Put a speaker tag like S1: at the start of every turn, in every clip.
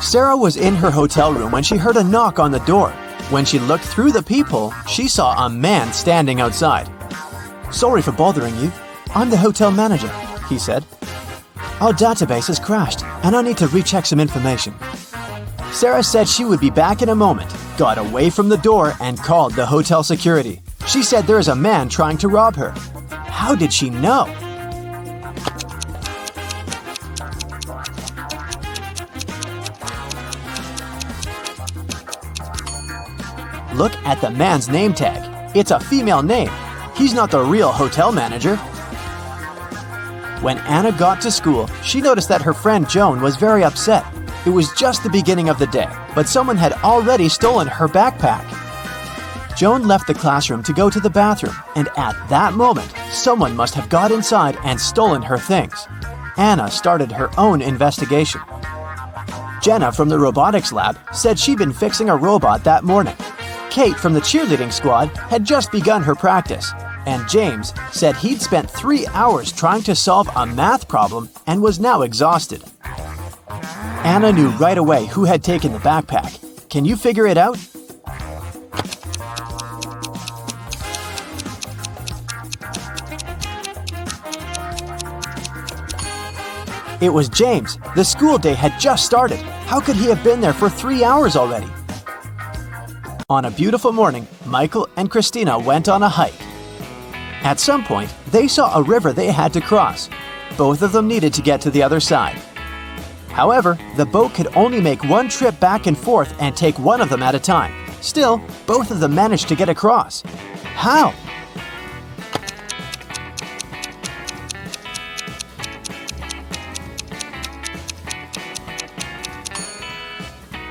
S1: Sarah was in her hotel room when she heard a knock on the door. When she looked through the peephole, she saw a man standing outside. "Sorry for bothering you. I'm the hotel manager," he said. "Our database has crashed, and I need to recheck some information." Sarah said she would be back in a moment, got away from the door, and called the hotel security. She said there is a man trying to rob her. How did she know? Look at the man's name tag. It's a female name. He's not the real hotel manager. When Anna got to school, she noticed that her friend Joan was very upset. It was just the beginning of the day, but someone had already stolen her backpack. Joan left the classroom to go to the bathroom, and at that moment, someone must have got inside and stolen her things. Anna started her own investigation. Jenna from the robotics lab said she'd been fixing a robot that morning. Kate from the cheerleading squad had just begun her practice, and James said he'd spent 3 hours trying to solve a math problem and was now exhausted. Anna knew right away who had taken the backpack. Can you figure it out? It was James. The school day had just started. How could he have been there for 3 hours already? On a beautiful morning, Michael and Christina went on a hike. At some point, they saw a river they had to cross. Both of them needed to get to the other side. However, the boat could only make one trip back and forth and take one of them at a time. Still, both of them managed to get across. How?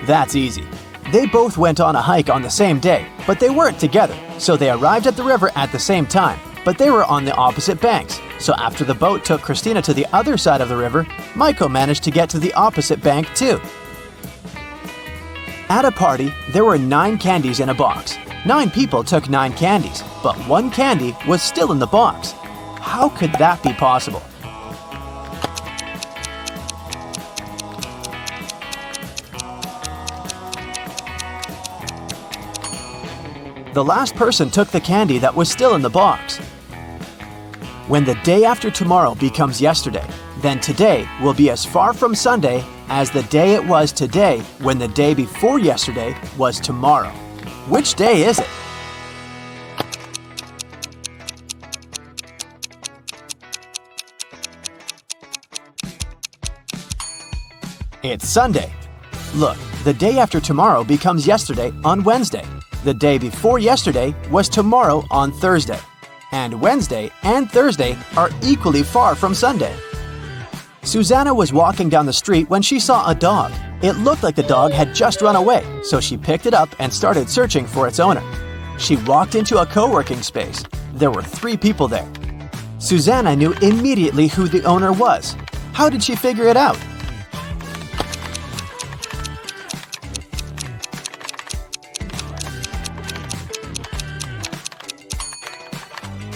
S1: That's easy. They both went on a hike on the same day, but they weren't together, so they arrived at the river at the same time, but they were on the opposite banks. So after the boat took Christina to the other side of the river, Michael managed to get to the opposite bank too. At a party, there were 9 candies in a box. 9 people took 9 candies, but 1 candy was still in the box. How could that be possible? The last person took the candy that was still in the box. When the day after tomorrow becomes yesterday, then today will be as far from Sunday as the day it was today when the day before yesterday was tomorrow. Which day is it? It's Sunday. Look, the day after tomorrow becomes yesterday on Wednesday. The day before yesterday was tomorrow on Thursday. And Wednesday and Thursday are equally far from Sunday. Susanna was walking down the street when she saw a dog. It looked like the dog had just run away, so she picked it up and started searching for its owner. She walked into a co-working space. There were 3 people there. Susanna knew immediately who the owner was. How did she figure it out?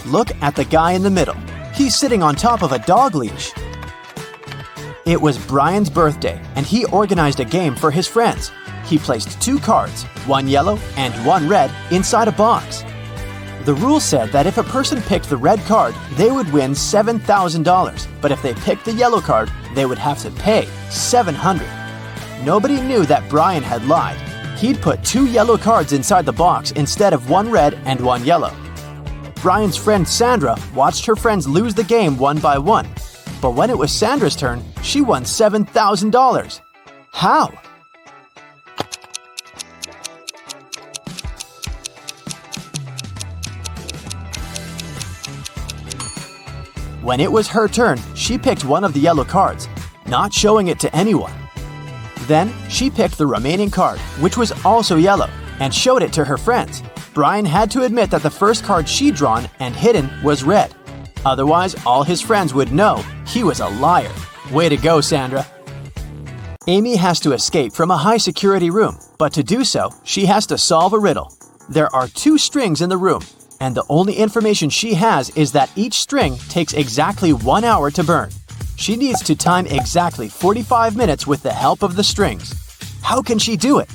S1: Look at the guy in the middle. He's sitting on top of a dog leash. It was Brian's birthday, and he organized a game for his friends. He placed 2 cards, 1 yellow and 1 red, inside a box. The rule said that if a person picked the red card, they would win $7,000, but if they picked the yellow card, they would have to pay $700. Nobody knew that Brian had lied. He'd put 2 yellow cards inside the box instead of 1 red and 1 yellow. Brian's friend Sandra watched her friends lose the game one by one. But when it was Sandra's turn, she won $7,000. How? When it was her turn, she picked one of the yellow cards, not showing it to anyone. Then, she picked the remaining card, which was also yellow, and showed it to her friends. Brian had to admit that the first card she'd drawn and hidden was red. Otherwise, all his friends would know he was a liar. Way to go, Sandra. Amy has to escape from a high-security room, but to do so, she has to solve a riddle. There are 2 strings in the room, and the only information she has is that each string takes exactly 1 hour to burn. She needs to time exactly 45 minutes with the help of the strings. How can she do it?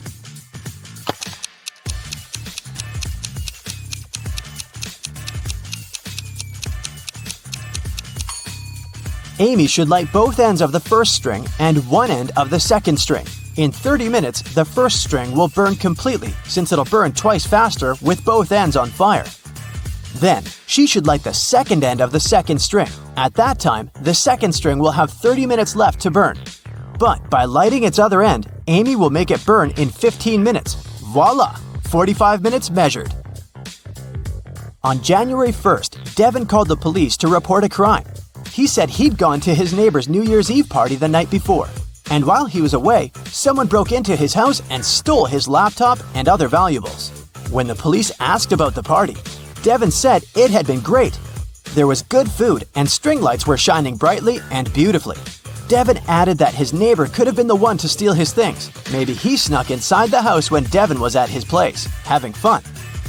S1: Amy should light both ends of the first string and one end of the second string. In 30 minutes, the first string will burn completely since it'll burn twice faster with both ends on fire. Then, she should light the second end of the second string. At that time, the second string will have 30 minutes left to burn. But by lighting its other end, Amy will make it burn in 15 minutes. Voila! 45 minutes measured. On January 1st, Devin called the police to report a crime. He said he'd gone to his neighbor's New Year's Eve party the night before. And while he was away, someone broke into his house and stole his laptop and other valuables. When the police asked about the party, Devin said it had been great. There was good food and string lights were shining brightly and beautifully. Devin added that his neighbor could have been the one to steal his things. Maybe he snuck inside the house when Devin was at his place, having fun.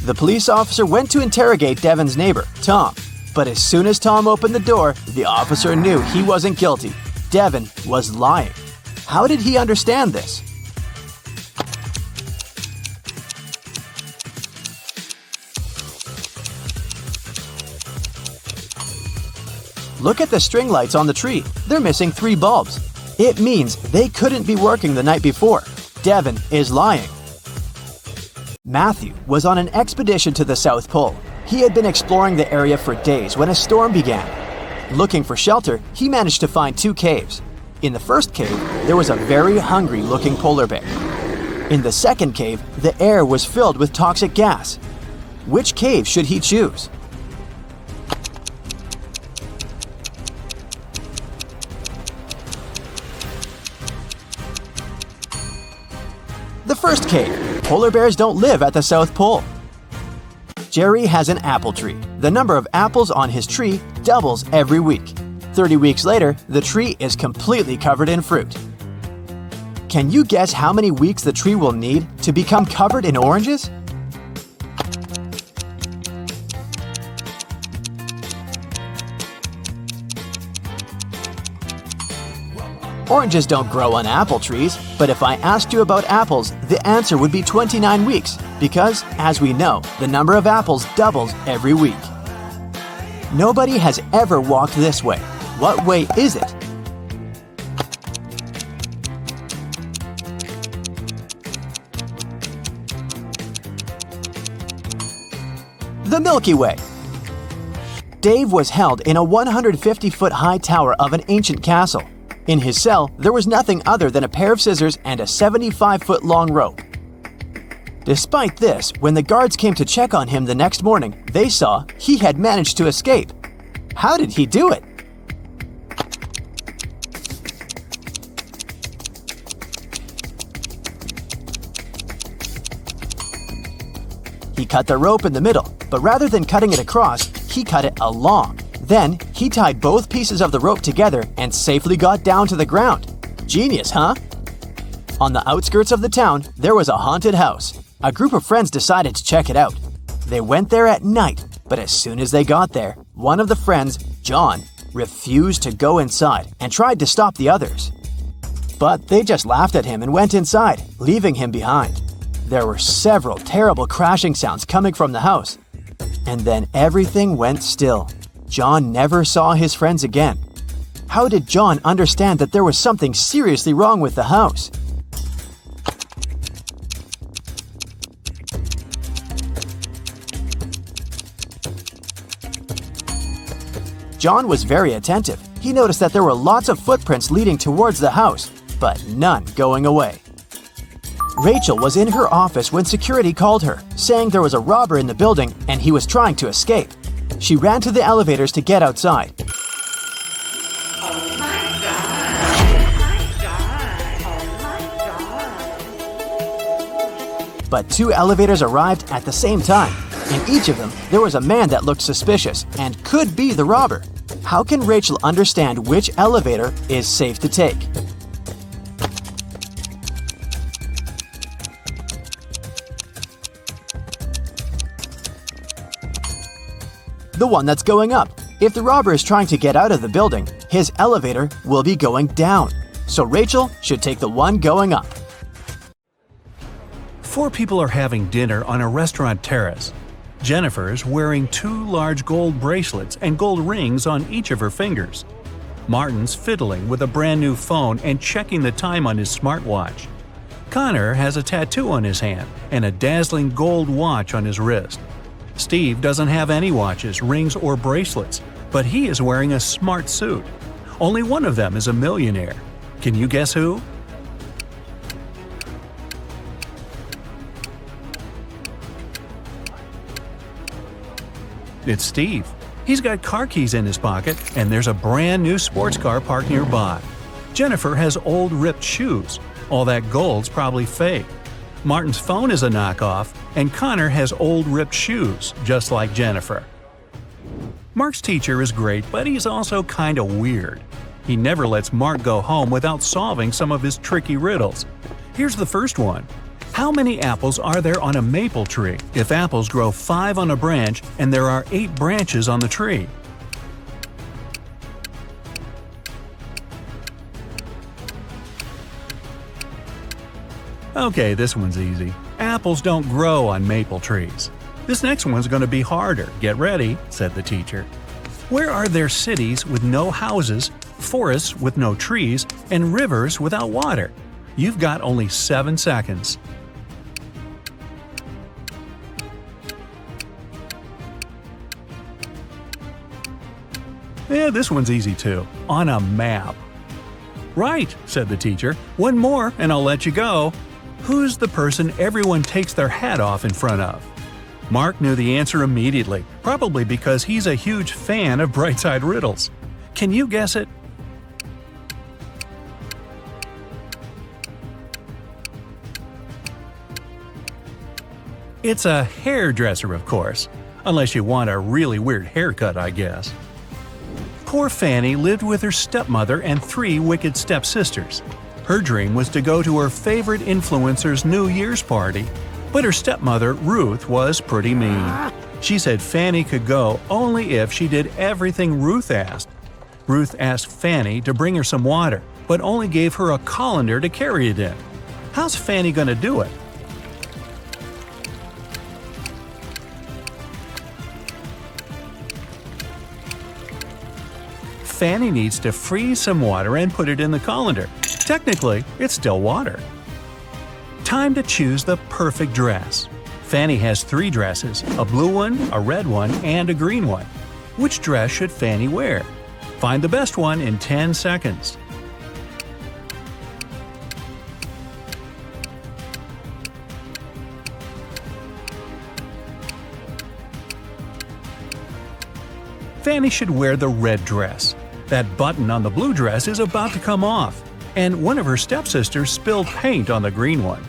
S1: The police officer went to interrogate Devin's neighbor, Tom. But as soon as Tom opened the door, the officer knew he wasn't guilty. Devin was lying. How did he understand this? Look at the string lights on the tree. They're missing 3 bulbs. It means they couldn't be working the night before. Devin is lying. Matthew was on an expedition to the South Pole. He had been exploring the area for days when a storm began. Looking for shelter, he managed to find 2 caves. In the first cave, there was a very hungry-looking polar bear. In the second cave, the air was filled with toxic gas. Which cave should he choose? The first cave. Polar bears don't live at the South Pole. Jerry has an apple tree. The number of apples on his tree doubles every week. 30 weeks later, the tree is completely covered in fruit. Can you guess how many weeks the tree will need to become covered in oranges? Oranges don't grow on apple trees, but if I asked you about apples, the answer would be 29 weeks, because, as we know, the number of apples doubles every week. Nobody has ever walked this way. What way is it? The Milky Way. Dave was held in a 150-foot-high tower of an ancient castle. In his cell, there was nothing other than a pair of scissors and a 75-foot-long rope. Despite this, when the guards came to check on him the next morning, they saw he had managed to escape. How did he do it? He cut the rope in the middle, but rather than cutting it across, he cut it along. Then, he tied both pieces of the rope together and safely got down to the ground. Genius, huh? On the outskirts of the town, there was a haunted house. A group of friends decided to check it out. They went there at night, but as soon as they got there, one of the friends, John, refused to go inside and tried to stop the others. But they just laughed at him and went inside, leaving him behind. There were several terrible crashing sounds coming from the house. And then everything went still. John never saw his friends again. How did John understand that there was something seriously wrong with the house? John was very attentive. He noticed that there were lots of footprints leading towards the house, but none going away. Rachel was in her office when security called her, saying there was a robber in the building and he was trying to escape. She ran to the elevators to get outside. But 2 elevators arrived at the same time. In each of them, there was a man that looked suspicious and could be the robber. How can Rachel understand which elevator is safe to take? The one that's going up. If the robber is trying to get out of the building, his elevator will be going down. So Rachel should take the one going up.
S2: 4 people are having dinner on a restaurant terrace. Jennifer is wearing 2 large gold bracelets and gold rings on each of her fingers. Martin's fiddling with a brand new phone and checking the time on his smartwatch. Connor has a tattoo on his hand and a dazzling gold watch on his wrist. Steve doesn't have any watches, rings, or bracelets, but he is wearing a smart suit. Only one of them is a millionaire. Can you guess who? It's Steve. He's got car keys in his pocket, and there's a brand new sports car parked nearby. Jennifer has old ripped shoes. All that gold's probably fake. Martin's phone is a knockoff, and Connor has old ripped shoes, just like Jennifer. Mark's teacher is great, but he's also kinda weird. He never lets Mark go home without solving some of his tricky riddles. Here's the first one. How many apples are there on a maple tree if apples grow 5 on a branch and there are 8 branches on the tree? Okay, this one's easy. Apples don't grow on maple trees. This next one's going to be harder. Get ready, said the teacher. Where are there cities with no houses, forests with no trees, and rivers without water? You've got only 7 seconds. Yeah, this one's easy too. On a map. Right, said the teacher. One more and I'll let you go. Who's the person everyone takes their hat off in front of? Mark knew the answer immediately, probably because he's a huge fan of Brightside Riddles. Can you guess it? It's a hairdresser, of course. Unless you want a really weird haircut, I guess. Poor Fanny lived with her stepmother and 3 wicked stepsisters. Her dream was to go to her favorite influencer's New Year's party, but her stepmother, Ruth, was pretty mean. She said Fanny could go only if she did everything Ruth asked. Ruth asked Fanny to bring her some water, but only gave her a colander to carry it in. How's Fanny gonna do it? Fanny needs to freeze some water and put it in the colander. Technically, it's still water. Time to choose the perfect dress. Fanny has 3 dresses, a blue one, a red one, and a green one. Which dress should Fanny wear? Find the best one in 10 seconds. Fanny should wear the red dress. That button on the blue dress is about to come off, and one of her stepsisters spilled paint on the green one.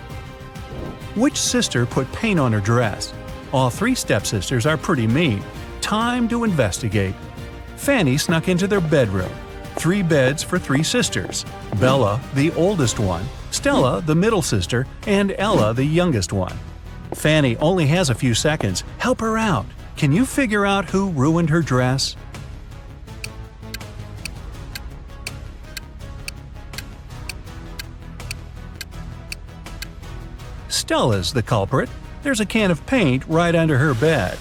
S2: Which sister put paint on her dress? All 3 stepsisters are pretty mean. Time to investigate. Fanny snuck into their bedroom. 3 beds for 3 sisters. Bella, the oldest one, Stella, the middle sister, and Ella, the youngest one. Fanny only has a few seconds. Help her out. Can you figure out who ruined her dress? Stella's the culprit. There's a can of paint right under her bed.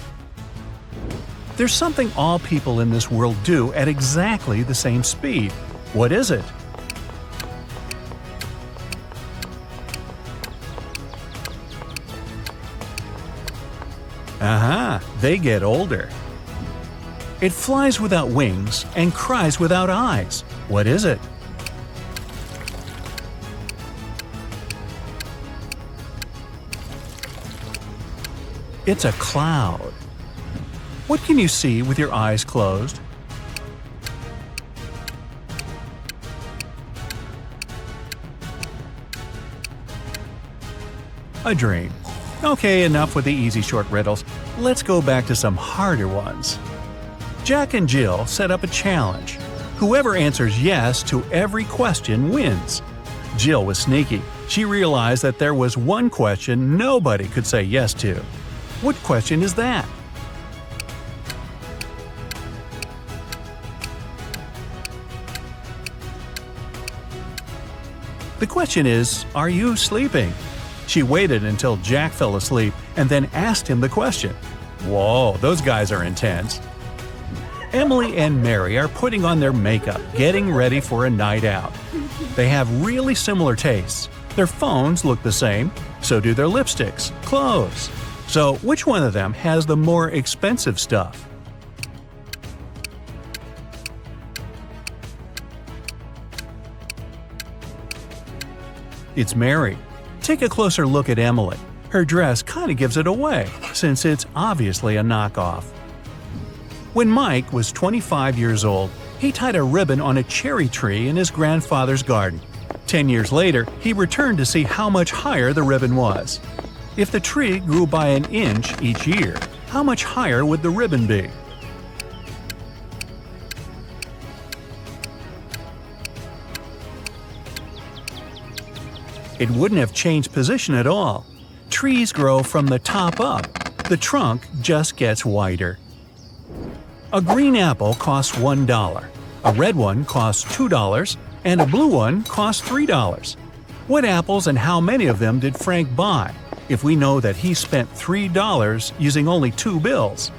S2: There's something all people in this world do at exactly the same speed. What is it? Aha! They get older. It flies without wings and cries without eyes. What is it? It's a cloud. What can you see with your eyes closed? A dream. Okay, enough with the easy short riddles. Let's go back to some harder ones. Jack and Jill set up a challenge. Whoever answers yes to every question wins. Jill was sneaky. She realized that there was one question nobody could say yes to. What question is that? The question is, are you sleeping? She waited until Jack fell asleep and then asked him the question. Whoa, those guys are intense. Emily and Mary are putting on their makeup, getting ready for a night out. They have really similar tastes. Their phones look the same, so do their lipsticks, clothes. So which one of them has the more expensive stuff? It's Mary. Take a closer look at Emily. Her dress kind of gives it away, since it's obviously a knockoff. When Mike was 25 years old, he tied a ribbon on a cherry tree in his grandfather's garden. 10 years later, he returned to see how much higher the ribbon was. If the tree grew by an inch each year, how much higher would the ribbon be? It wouldn't have changed position at all. Trees grow from the top up. The trunk just gets wider. A green apple costs $1, a red one costs $2, and a blue one costs $3. What apples and how many of them did Frank buy, if we know that he spent $3 using only 2 bills?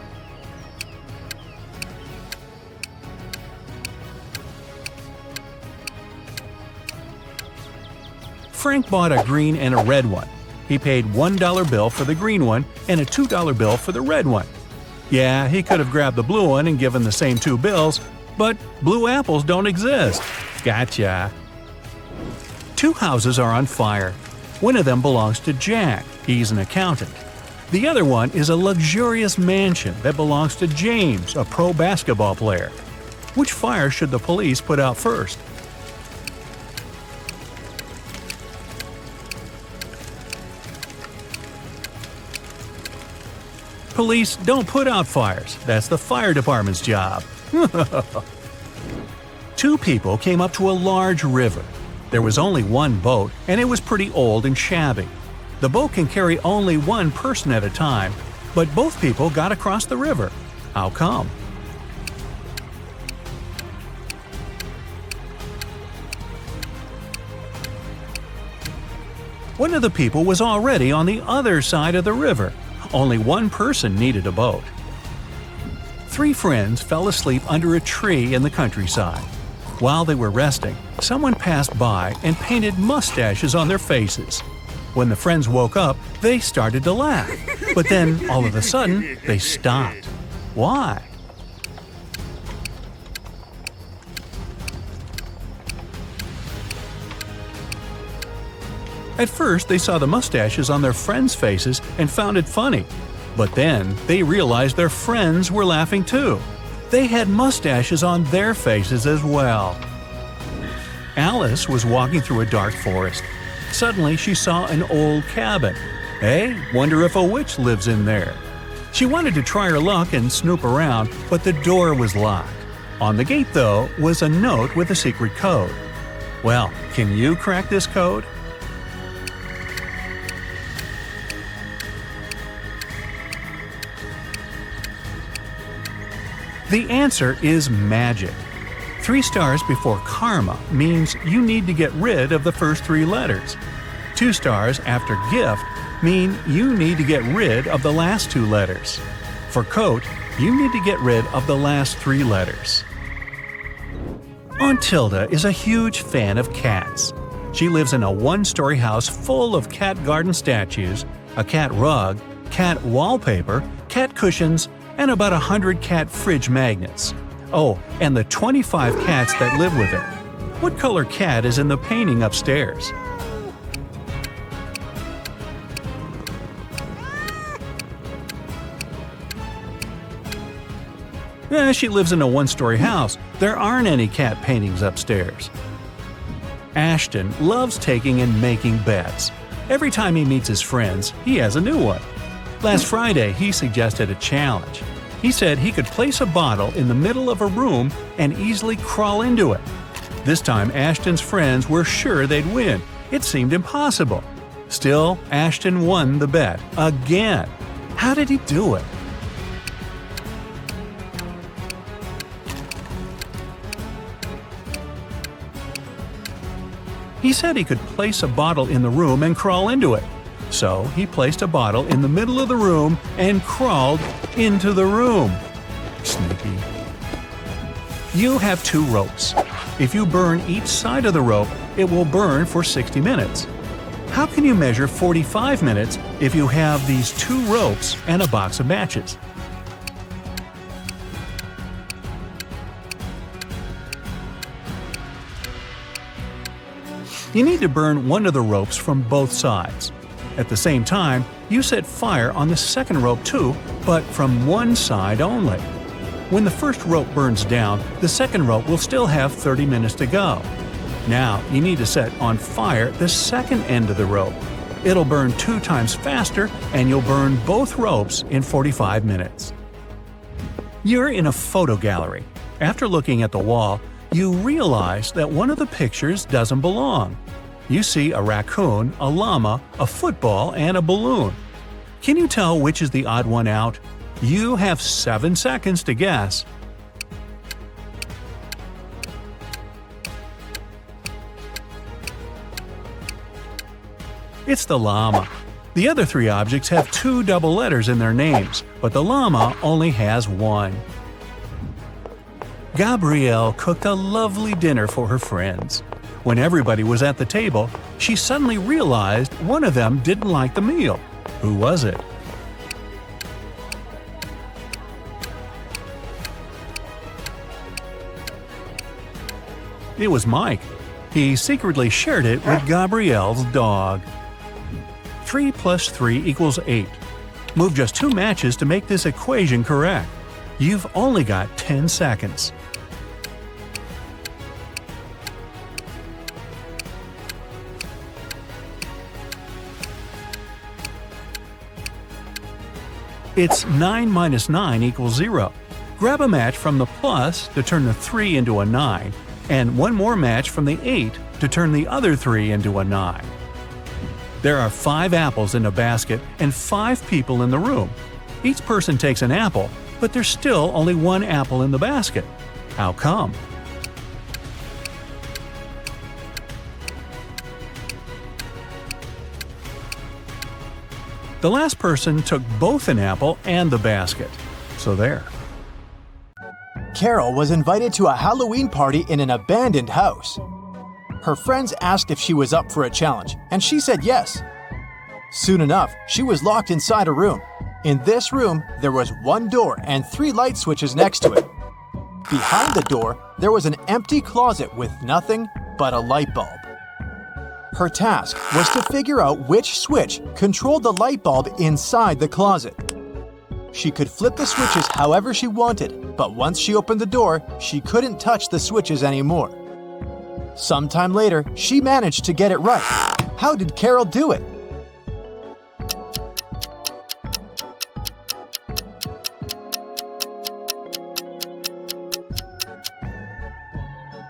S2: Frank bought a green and a red one. He paid $1 bill for the green one and a $2 bill for the red one. Yeah, he could have grabbed the blue one and given the same 2 bills, but blue apples don't exist. Gotcha. 2 houses are on fire. One of them belongs to Jack. He's an accountant. The other one is a luxurious mansion that belongs to James, a pro basketball player. Which fire should the police put out first? Police don't put out fires. That's the fire department's job. 2 people came up to a large river. There was only one boat, and it was pretty old and shabby. The boat can carry only one person at a time, but both people got across the river. How come? One of the people was already on the other side of the river. Only one person needed a boat. 3 friends fell asleep under a tree in the countryside. While they were resting, someone passed by and painted mustaches on their faces. When the friends woke up, they started to laugh. But then, all of a sudden, they stopped. Why? At first, they saw the mustaches on their friends' faces and found it funny. But then, they realized their friends were laughing too. They had mustaches on their faces as well. Alice was walking through a dark forest. Suddenly, she saw an old cabin. Hey, wonder if a witch lives in there. She wanted to try her luck and snoop around, but the door was locked. On the gate, though, was a note with a secret code. Well, can you crack this code? The answer is magic. 3 stars before karma means you need to get rid of the first 3 letters. 2 stars after gift mean you need to get rid of the last 2 letters. For coat, you need to get rid of the last 3 letters. Aunt Tilda is a huge fan of cats. She lives in a 1-story house full of cat garden statues, a cat rug, cat wallpaper, cat cushions, and about 100 cat fridge magnets. Oh, and the 25 cats that live with her. What color cat is in the painting upstairs? She lives in a 1-story house. There aren't any cat paintings upstairs. Ashton loves taking and making bets. Every time he meets his friends, he has a new one. Last Friday, he suggested a challenge. He said he could place a bottle in the middle of a room and easily crawl into it. This time, Ashton's friends were sure they'd win. It seemed impossible. Still, Ashton won the bet. Again. How did he do it? He said he could place a bottle in the room and crawl into it. So he placed a bottle in the middle of the room and crawled into the room. Sneaky. You have 2 ropes. If you burn each side of the rope, it will burn for 60 minutes. How can you measure 45 minutes if you have these 2 ropes and a box of matches? You need to burn one of the ropes from both sides. At the same time, you set fire on the second rope too, but from one side only. When the first rope burns down, the second rope will still have 30 minutes to go. Now you need to set on fire the second end of the rope. It'll burn 2 times faster and you'll burn both ropes in 45 minutes. You're in a photo gallery. After looking at the wall, you realize that one of the pictures doesn't belong. You see a raccoon, a llama, a football, and a balloon. Can you tell which is the odd one out? You have 7 seconds to guess. It's the llama. The other 3 objects have 2 double letters in their names, but the llama only has 1. Gabrielle cooked a lovely dinner for her friends. When everybody was at the table, she suddenly realized one of them didn't like the meal. Who was it? It was Mike. He secretly shared it with Gabrielle's dog. 3 plus 3 equals 8. Move just 2 matches to make this equation correct. You've only got 10 seconds. It's 9 minus 9 equals 0. Grab a match from the plus to turn the 3 into a 9, and one more match from the 8 to turn the other 3 into a 9. There are 5 apples in a basket and 5 people in the room. Each person takes an apple, but there's still only 1 apple in the basket. How come? The last person took both an apple and the basket. So there.
S1: Carol was invited to a Halloween party in an abandoned house. Her friends asked if she was up for a challenge, and she said yes. Soon enough, she was locked inside a room. In this room, there was 1 door and 3 light switches next to it. Behind the door, there was an empty closet with nothing but a light bulb. Her task was to figure out which switch controlled the light bulb inside the closet. She could flip the switches however she wanted, but once she opened the door, she couldn't touch the switches anymore. Sometime later, she managed to get it right. How did Carol do it?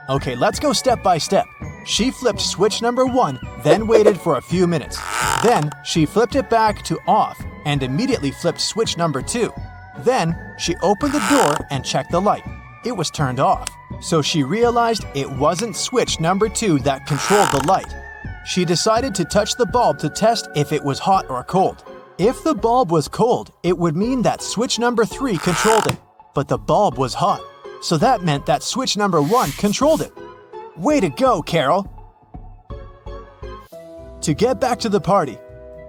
S1: Okay, let's go step by step. She flipped switch number 1, then waited for a few minutes. Then, she flipped it back to off and immediately flipped switch number 2. Then, she opened the door and checked the light. It was turned off. So she realized it wasn't switch number 2 that controlled the light. She decided to touch the bulb to test if it was hot or cold. If the bulb was cold, it would mean that switch number 3 controlled it. But the bulb was hot, so that meant that switch number 1 controlled it. Way to go, Carol! To get back to the party,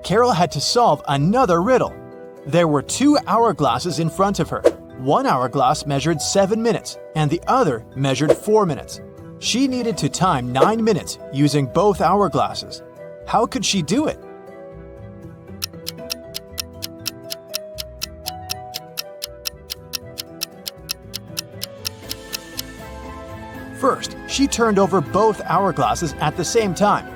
S1: Carol had to solve another riddle. There were 2 hourglasses in front of her. One hourglass measured 7 minutes, and the other measured 4 minutes. She needed to time 9 minutes using both hourglasses. How could she do it? First, she turned over both hourglasses at the same time.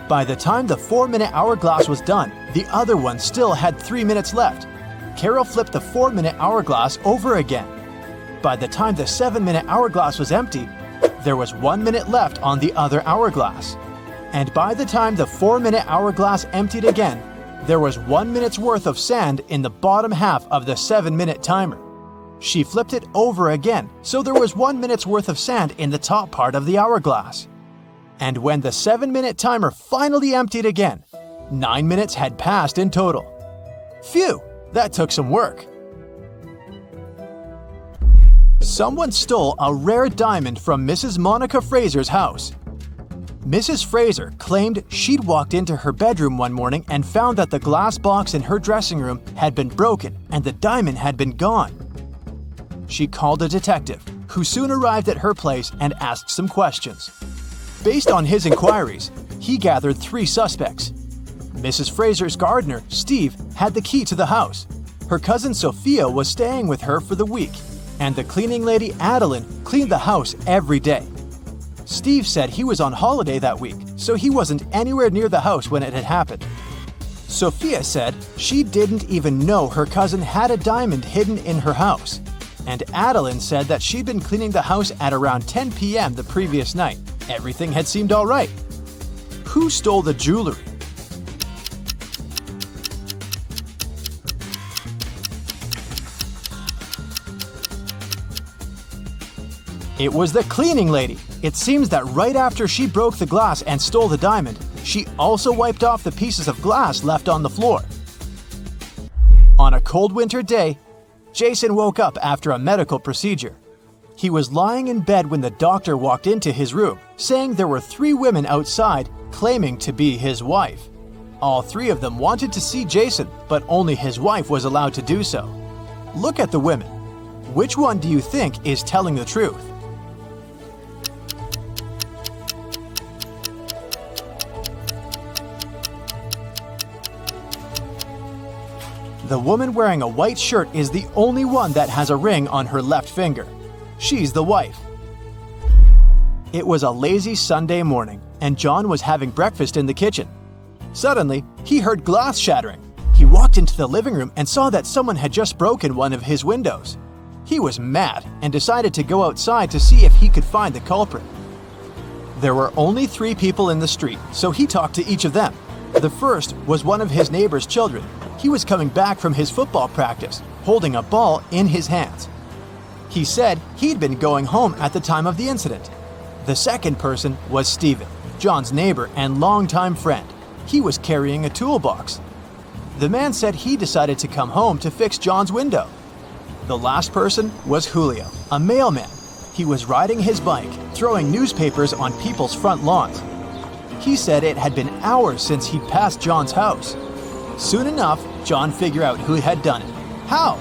S1: By the time the 4-minute hourglass was done, the other one still had 3 minutes left. Carol flipped the 4-minute hourglass over again. By the time the 7-minute hourglass was empty, there was 1 minute left on the other hourglass. And by the time the 4-minute hourglass emptied again, there was 1 minute's worth of sand in the bottom half of the 7-minute timer. She flipped it over again, so there was 1 minute's worth of sand in the top part of the hourglass. And when the 7-minute timer finally emptied again, 9 minutes had passed in total. Phew, that took some work. Someone stole a rare diamond from Mrs. Monica Fraser's house. Mrs. Fraser claimed she'd walked into her bedroom one morning and found that the glass box in her dressing room had been broken and the diamond had been gone. She called a detective, who soon arrived at her place and asked some questions. Based on his inquiries, he gathered 3 suspects. Mrs. Fraser's gardener, Steve, had the key to the house. Her cousin Sophia was staying with her for the week, and the cleaning lady Adeline cleaned the house every day. Steve said he was on holiday that week, so he wasn't anywhere near the house when it had happened. Sophia said she didn't even know her cousin had a diamond hidden in her house. And Adeline said that she'd been cleaning the house at around 10 p.m. the previous night. Everything had seemed all right. Who stole the jewelry? It was the cleaning lady. It seems that right after she broke the glass and stole the diamond, she also wiped off the pieces of glass left on the floor. On a cold winter day, Jason woke up after a medical procedure. He was lying in bed when the doctor walked into his room, saying there were 3 women outside claiming to be his wife. All 3 of them wanted to see Jason, but only his wife was allowed to do so. Look at the women. Which one do you think is telling the truth? The woman wearing a white shirt is the only one that has a ring on her left finger. She's the wife. It was a lazy Sunday morning, and John was having breakfast in the kitchen. Suddenly, he heard glass shattering. He walked into the living room and saw that someone had just broken one of his windows. He was mad and decided to go outside to see if he could find the culprit. There were only 3 people in the street, so he talked to each of them. The first was one of his neighbor's children. He was coming back from his football practice, holding a ball in his hands. He said he'd been going home at the time of the incident. The second person was Stephen, John's neighbor and longtime friend. He was carrying a toolbox. The man said he decided to come home to fix John's window. The last person was Julio, a mailman. He was riding his bike, throwing newspapers on people's front lawns. He said it had been hours since he'd passed John's house. Soon enough, John figured out who had done it. How?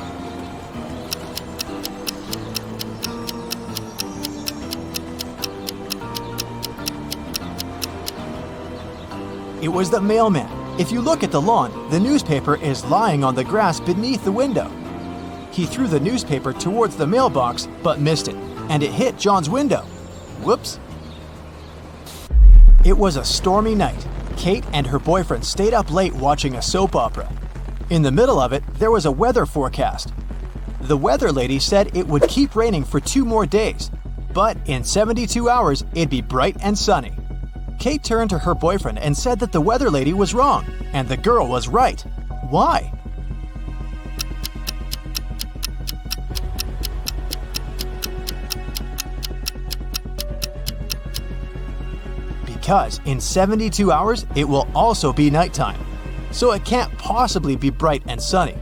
S1: It was the mailman. If you look at the lawn, the newspaper is lying on the grass beneath the window. He threw the newspaper towards the mailbox, but missed it, and it hit John's window. Whoops. It was a stormy night. Kate and her boyfriend stayed up late watching a soap opera. In the middle of it, there was a weather forecast. The weather lady said it would keep raining for 2 more days, but in 72 hours, it'd be bright and sunny. Kate turned to her boyfriend and said that the weather lady was wrong, and the girl was right. Why? Because in 72 hours, it will also be nighttime, so it can't possibly be bright and sunny.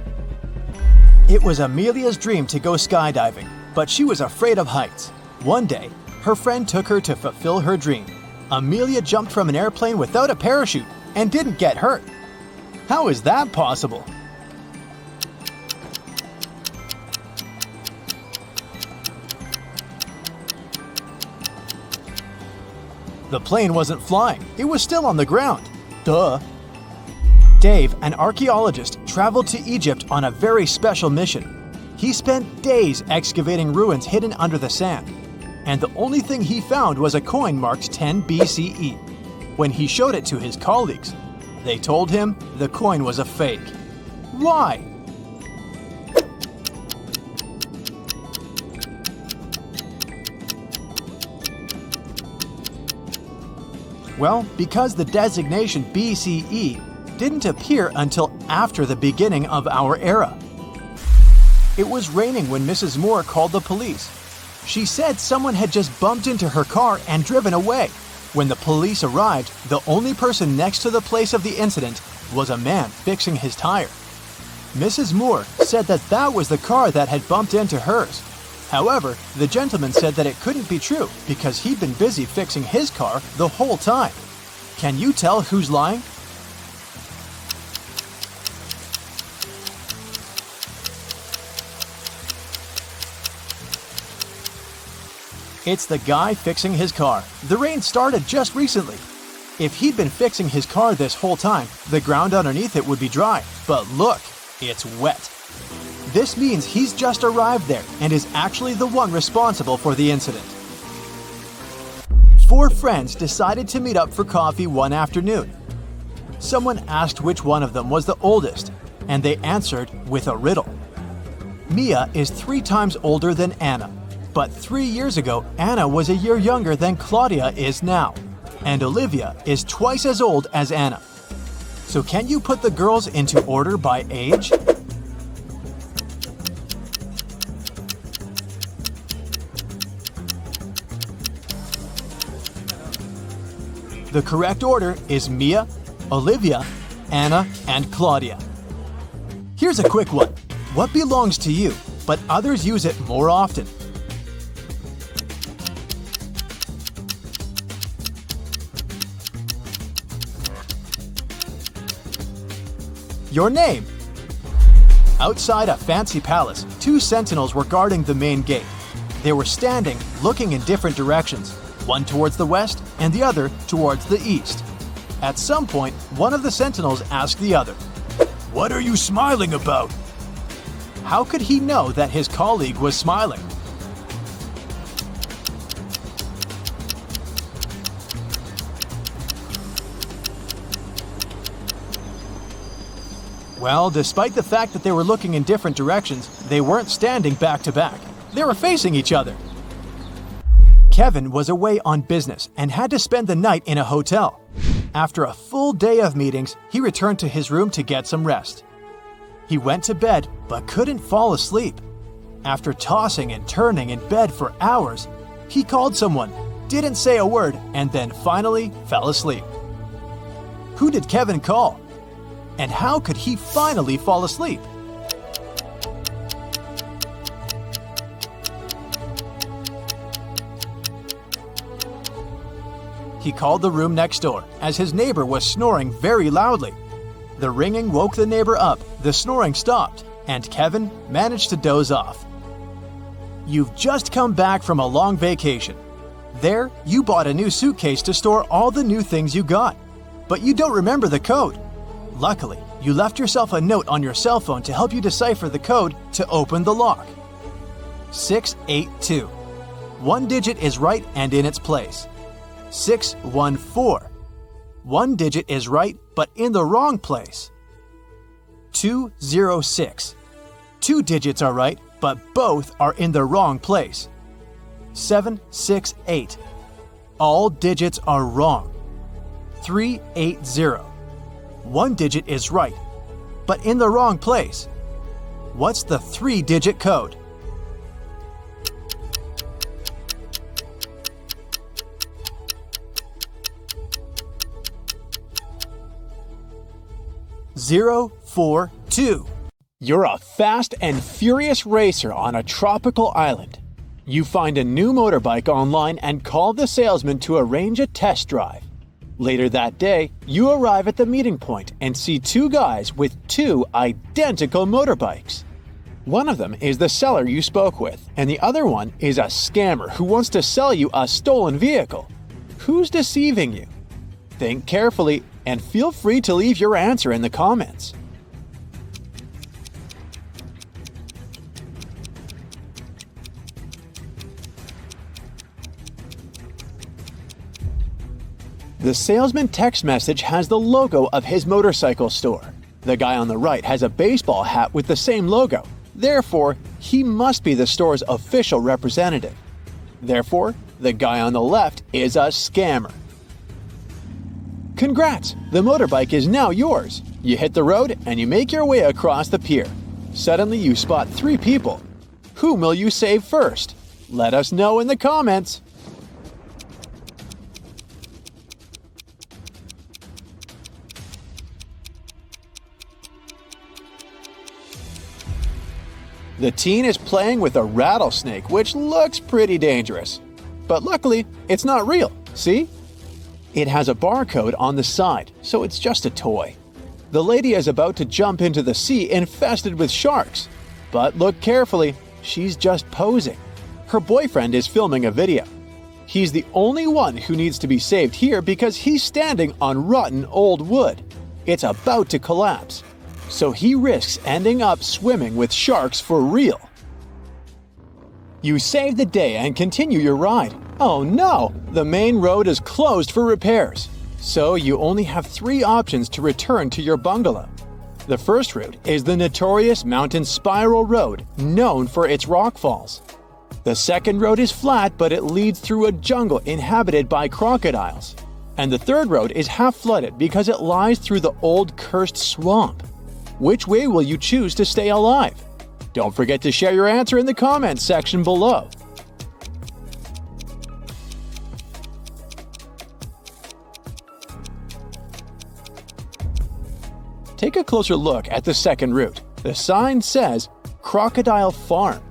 S1: It was Amelia's dream to go skydiving, but she was afraid of heights. One day, her friend took her to fulfill her dream. Amelia jumped from an airplane without a parachute and didn't get hurt. How is that possible? The plane wasn't flying, it was still on the ground. Duh. Dave, an archaeologist, traveled to Egypt on a very special mission. He spent days excavating ruins hidden under the sand, and the only thing he found was a coin marked 10 BCE. When he showed it to his colleagues, they told him the coin was a fake. Why? Well, because the designation BCE didn't appear until after the beginning of our era. It was raining when Mrs. Moore called the police. She said someone had just bumped into her car and driven away. When the police arrived, the only person next to the place of the incident was a man fixing his tire. Mrs. Moore said that was the car that had bumped into hers. However, the gentleman said that it couldn't be true because he'd been busy fixing his car the whole time. Can you tell who's lying? It's the guy fixing his car. The rain started just recently. If he'd been fixing his car this whole time, the ground underneath it would be dry. But look, it's wet. This means he's just arrived there and is actually the one responsible for the incident. 4 friends decided to meet up for coffee one afternoon. Someone asked which one of them was the oldest, and they answered with a riddle. Mia is 3 times older than Anna. But 3 years ago, Anna was a year younger than Claudia is now, and Olivia is twice as old as Anna. So can you put the girls into order by age? The correct order is Mia, Olivia, Anna, and Claudia. Here's a quick one. What belongs to you, but others use it more often? Your name. Outside a fancy palace, 2 sentinels were guarding the main gate. They were standing, looking in different directions, one towards the west and the other towards the east. At some point, one of the sentinels asked the other, "What are you smiling about?" How could he know that his colleague was smiling? Well, despite the fact that they were looking in different directions, they weren't standing back to back. They were facing each other. Kevin was away on business and had to spend the night in a hotel. After a full day of meetings, he returned to his room to get some rest. He went to bed but couldn't fall asleep. After tossing and turning in bed for hours, he called someone, didn't say a word, and then finally fell asleep. Who did Kevin call? And how could he finally fall asleep? He called the room next door, as his neighbor was snoring very loudly. The ringing woke the neighbor up, the snoring stopped, and Kevin managed to doze off. You've just come back from a long vacation. There, you bought a new suitcase to store all the new things you got, but you don't remember the code. Luckily, you left yourself a note on your cell phone to help you decipher the code to open the lock. 682. 1 digit is right and in its place. 614. 1 digit is right but in the wrong place. 206. 2 digits are right but both are in the wrong place. 768. All digits are wrong. 380. 1 digit is right, but in the wrong place. What's the 3-digit code? Zero, 4, 2. You're a fast and furious racer on a tropical island. You find a new motorbike online and call the salesman to arrange a test drive. Later that day, you arrive at the meeting point and see 2 guys with 2 identical motorbikes. One of them is the seller you spoke with, and the other one is a scammer who wants to sell you a stolen vehicle. Who's deceiving you? Think carefully and feel free to leave your answer in the comments. The salesman text message has the logo of his motorcycle store. The guy on the right has a baseball hat with the same logo. Therefore, he must be the store's official representative. Therefore, the guy on the left is a scammer. Congrats! The motorbike is now yours. You hit the road and you make your way across the pier. Suddenly you spot 3 people. Whom will you save first? Let us know in the comments. The teen is playing with a rattlesnake, which looks pretty dangerous. But luckily, it's not real, see? It has a barcode on the side, so it's just a toy. The lady is about to jump into the sea infested with sharks. But look carefully, she's just posing. Her boyfriend is filming a video. He's the only one who needs to be saved here because he's standing on rotten old wood. It's about to collapse. So he risks ending up swimming with sharks for real. You save the day and continue your ride. Oh no! The main road is closed for repairs. So you only have 3 options to return to your bungalow. The first route is the notorious mountain spiral road, known for its rockfalls. The second road is flat, but it leads through a jungle inhabited by crocodiles. And the third road is half flooded because it lies through the old cursed swamp. Which way will you choose to stay alive? Don't forget to share your answer in the comments section below. Take a closer look at the second route. The sign says Crocodile Farm.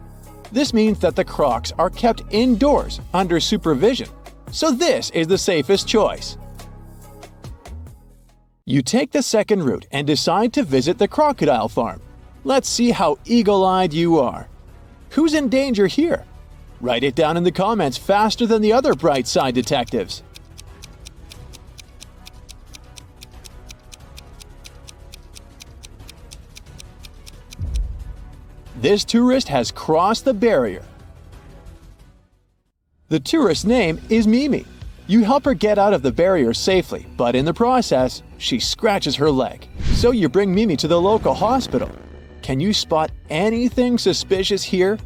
S1: This means that the crocs are kept indoors under supervision. So this is the safest choice. You take the second route and decide to visit the crocodile farm. Let's see how eagle-eyed you are. Who's in danger here? Write it down in the comments faster than the other bright side detectives. This tourist has crossed the barrier. The tourist's name is Mimi. You help her get out of the barrier safely, but in the process, she scratches her leg. So you bring Mimi to the local hospital. Can you spot anything suspicious here?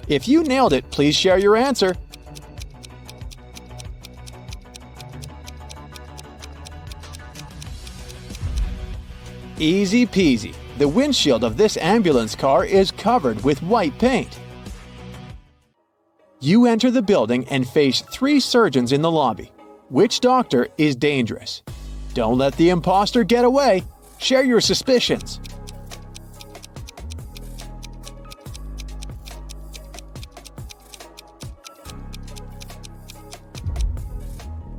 S1: If you nailed it, please share your answer. Easy peasy. The windshield of this ambulance car is covered with white paint. You enter the building and face 3 surgeons in the lobby. Which doctor is dangerous? Don't let the imposter get away. Share your suspicions.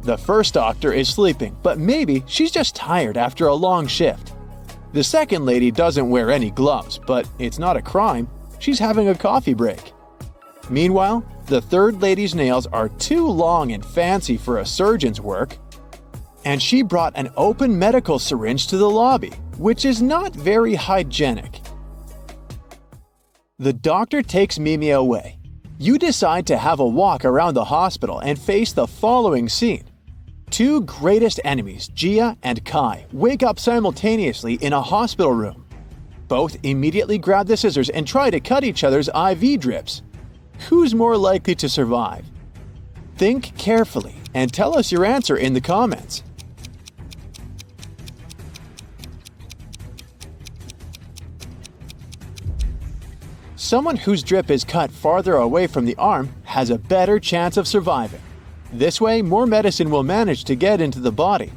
S1: The first doctor is sleeping, but maybe she's just tired after a long shift. The second lady doesn't wear any gloves, but it's not a crime. She's having a coffee break. Meanwhile, the third lady's nails are too long and fancy for a surgeon's work. And she brought an open medical syringe to the lobby, which is not very hygienic. The doctor takes Mimi away. You decide to have a walk around the hospital and face the following scene. 2 greatest enemies, Gia and Kai, wake up simultaneously in a hospital room. Both immediately grab the scissors and try to cut each other's IV drips. Who's more likely to survive? Think carefully and tell us your answer in the comments. Someone whose drip is cut farther away from the arm has a better chance of surviving. This way, more medicine will manage to get into the body,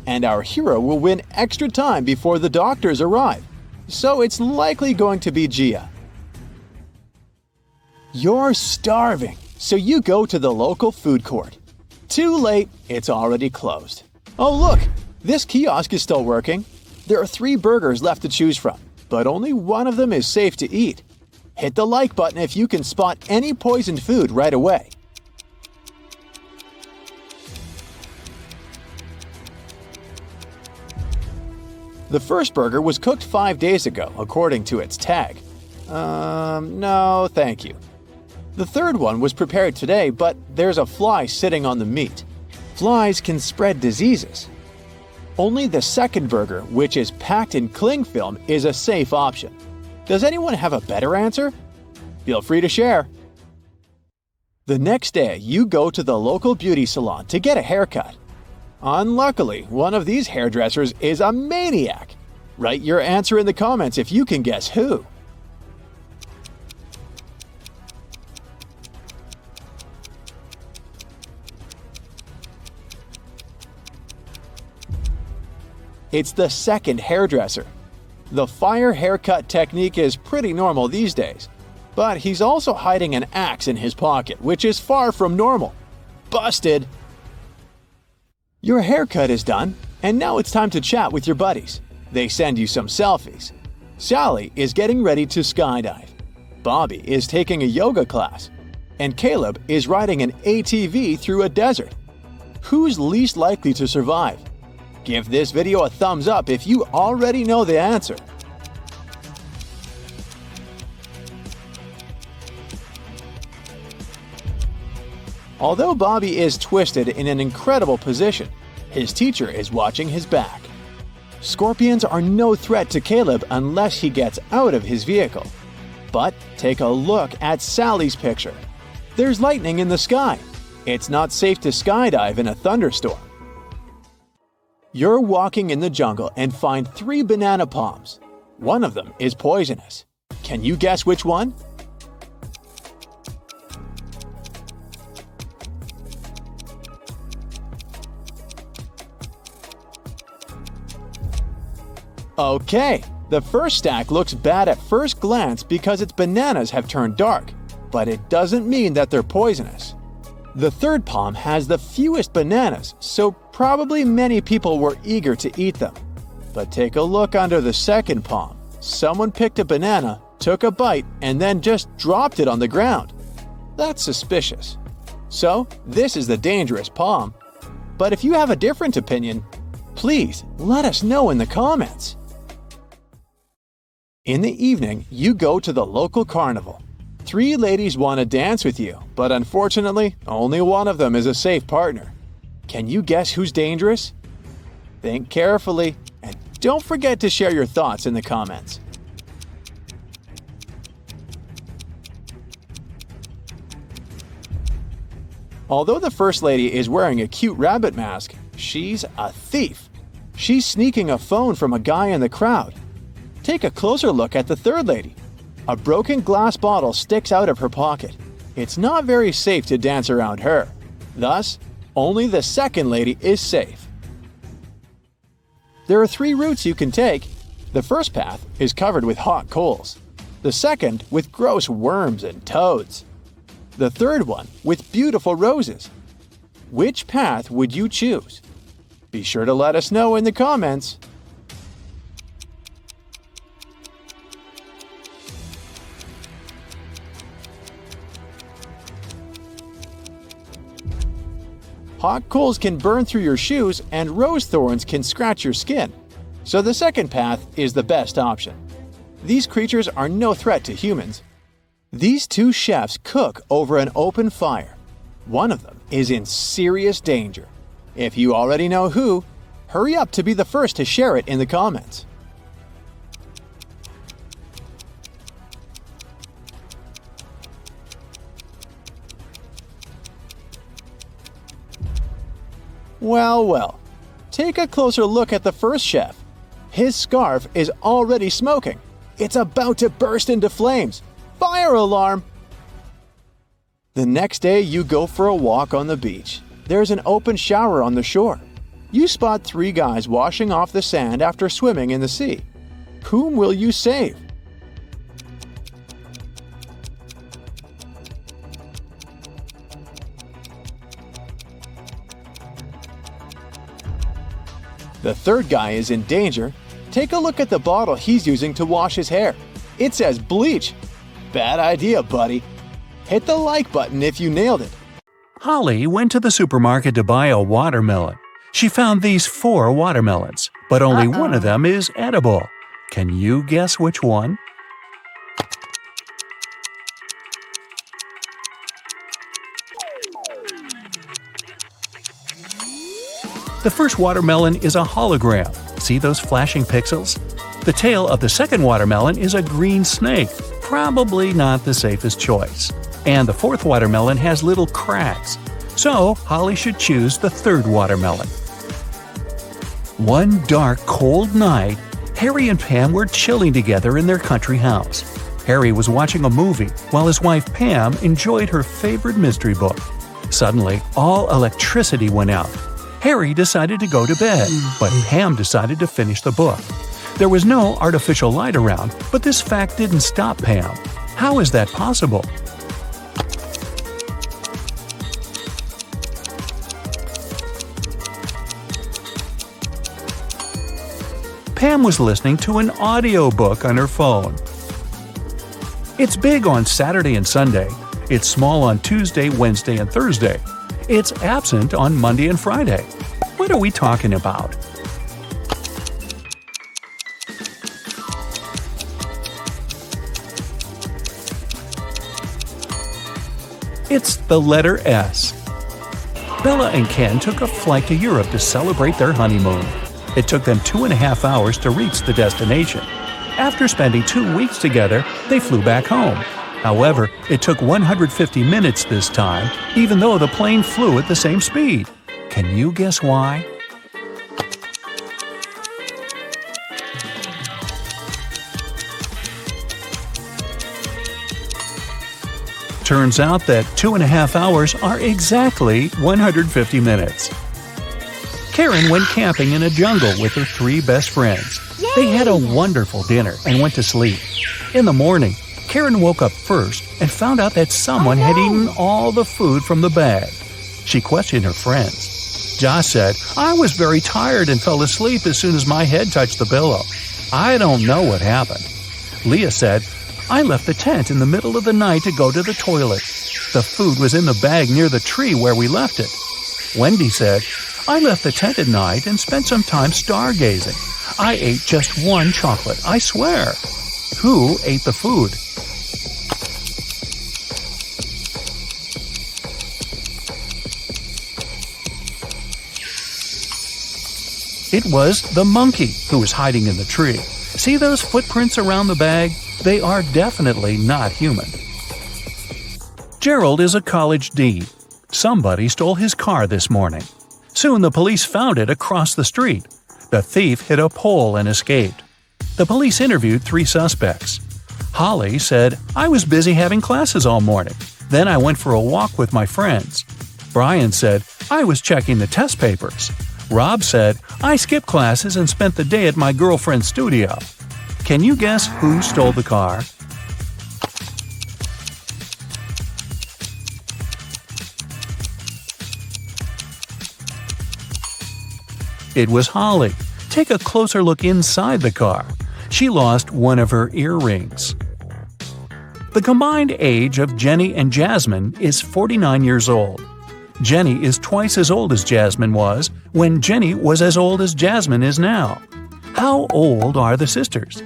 S1: and our hero will win extra time before the doctors arrive. So it's likely going to be Gia. You're starving, so you go to the local food court. Too late, it's already closed. Oh look, this kiosk is still working. There are 3 burgers left to choose from, but only one of them is safe to eat. Hit the like button if you can spot any poisoned food right away. The first burger was cooked 5 days ago, according to its tag. No, thank you. The third one was prepared today, but there's a fly sitting on the meat. Flies can spread diseases. Only the second burger, which is packed in cling film, is a safe option. Does anyone have a better answer? Feel free to share. The next day, you go to the local beauty salon to get a haircut. Unluckily, one of these hairdressers is a maniac. Write your answer in the comments if you can guess who. It's the second hairdresser. The fire haircut technique is pretty normal these days, but he's also hiding an axe in his pocket, which is far from normal. Busted! Your haircut is done, and now it's time to chat with your buddies. They send you some selfies. Sally is getting ready to skydive. Bobby is taking a yoga class. And Caleb is riding an ATV through a desert. Who's least likely to survive? Give this video a thumbs up if you already know the answer. Although Bobby is twisted in an incredible position, his teacher is watching his back. Scorpions are no threat to Caleb unless he gets out of his vehicle. But take a look at Sally's picture. There's lightning in the sky. It's not safe to skydive in a thunderstorm. You're walking in the jungle and find 3 banana palms. One of them is poisonous. Can you guess which one? Okay, the first stack looks bad at first glance because its bananas have turned dark, but it doesn't mean that they're poisonous. The third palm has the fewest bananas, so probably many people were eager to eat them. But take a look under the second palm. Someone picked a banana, took a bite, and then just dropped it on the ground. That's suspicious. So, this is the dangerous palm. But if you have a different opinion, please let us know in the comments. In the evening, you go to the local carnival. 3 ladies want to dance with you, but unfortunately, only one of them is a safe partner. Can you guess who's dangerous? Think carefully, and don't forget to share your thoughts in the comments. Although the first lady is wearing a cute rabbit mask, she's a thief. She's sneaking a phone from a guy in the crowd. Take a closer look at the third lady. A broken glass bottle sticks out of her pocket. It's not very safe to dance around her. Thus, only the second lady is safe. There are 3 routes you can take. The first path is covered with hot coals. The second with gross worms and toads. The third one with beautiful roses. Which path would you choose? Be sure to let us know in the comments. Hot coals can burn through your shoes and rose thorns can scratch your skin, so the second path is the best option. These creatures are no threat to humans. These 2 chefs cook over an open fire. One of them is in serious danger. If you already know who, hurry up to be the first to share it in the comments. Well, take a closer look at the first chef. His scarf is already smoking. It's about to burst into flames. Fire alarm! The next day you go for a walk on the beach. There's an open shower on the shore. You spot 3 guys washing off the sand after swimming in the sea. Whom will you save? The third guy is in danger. Take a look at the bottle he's using to wash his hair. It says bleach. Bad idea, buddy. Hit the like button if you nailed it.
S2: Holly went to the supermarket to buy a watermelon. She found these 4 watermelons, but only one of them is edible. Can you guess which one? The first watermelon is a hologram. See those flashing pixels? The tail of the second watermelon is a green snake, probably not the safest choice. And the fourth watermelon has little cracks. So, Holly should choose the third watermelon. One dark, cold night, Harry and Pam were chilling together in their country house. Harry was watching a movie while his wife Pam enjoyed her favorite mystery book. Suddenly, all electricity went out. Harry decided to go to bed, but Pam decided to finish the book. There was no artificial light around, but this fact didn't stop Pam. How is that possible? Pam was listening to an audiobook on her phone. It's big on Saturday and Sunday. It's small on Tuesday, Wednesday, and Thursday. It's absent on Monday and Friday. What are we talking about? It's the letter S. Bella and Ken took a flight to Europe to celebrate their honeymoon. It took them 2.5 hours to reach the destination. After spending 2 weeks together, they flew back home. However, it took 150 minutes this time, even though the plane flew at the same speed. Can you guess why? Turns out that 2.5 hours are exactly 150 minutes. Karen went camping in a jungle with her 3 best friends.
S3: Yay!
S2: They had a wonderful dinner and went to sleep. In the morning, Karen woke up first and found out that someone had eaten all the food from the bag. She questioned her friends. Josh said, "I was very tired and fell asleep as soon as my head touched the pillow. I don't know what happened." Leah said, "I left the tent in the middle of the night to go to the toilet. The food was in the bag near the tree where we left it." Wendy said, "I left the tent at night and spent some time stargazing. I ate just 1 chocolate, I swear." Who ate the food? It was the monkey who was hiding in the tree. See those footprints around the bag? They are definitely not human. Gerald is a college dean. Somebody stole his car this morning. Soon the police found it across the street. The thief hit a pole and escaped. The police interviewed 3 suspects. Holly said, "I was busy having classes all morning. Then I went for a walk with my friends." Brian said, "I was checking the test papers." Rob said, "I skipped classes and spent the day at my girlfriend's studio." Can you guess who stole the car? It was Holly. Take a closer look inside the car. She lost one of her earrings. The combined age of Jenny and Jasmine is 49 years old. Jenny is twice as old as Jasmine was when Jenny was as old as Jasmine is now. How old are the sisters?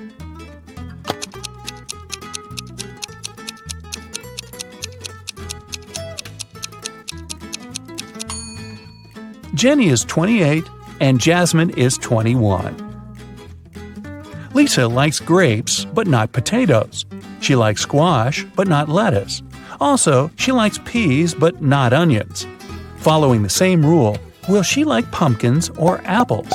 S2: Jenny is 28 and Jasmine is 21. Lisa likes grapes, but not potatoes. She likes squash, but not lettuce. Also, she likes peas, but not onions. Following the same rule, will she like pumpkins or apples?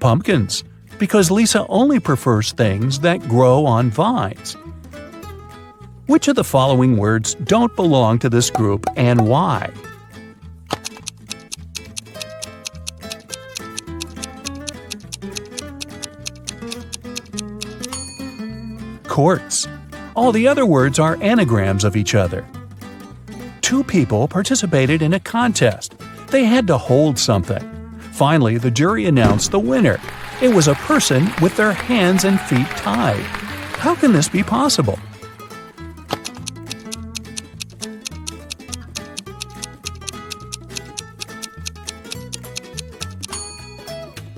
S2: Pumpkins, because Lisa only prefers things that grow on vines. Which of the following words don't belong to this group and why? Courts. All the other words are anagrams of each other. 2 people participated in a contest. They had to hold something. Finally, the jury announced the winner. It was a person with their hands and feet tied. How can this be possible?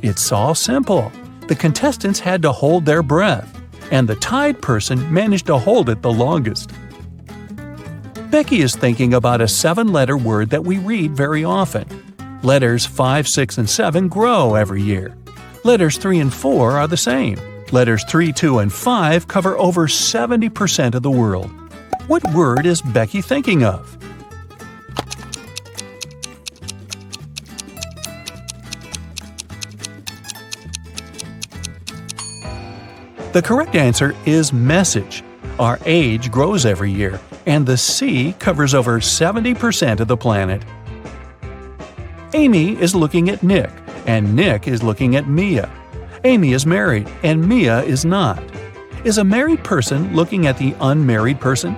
S2: It's all simple. The contestants had to hold their breath, and the tied person managed to hold it the longest. Becky is thinking about a 7-letter word that we read very often. Letters 5, 6, and 7 grow every year. Letters 3 and 4 are the same. Letters 3, 2, and 5 cover over 70% of the world. What word is Becky thinking of? The correct answer is message. Our age grows every year, and the sea covers over 70% of the planet. Amy is looking at Nick, and Nick is looking at Mia. Amy is married, and Mia is not. Is a married person looking at the unmarried person?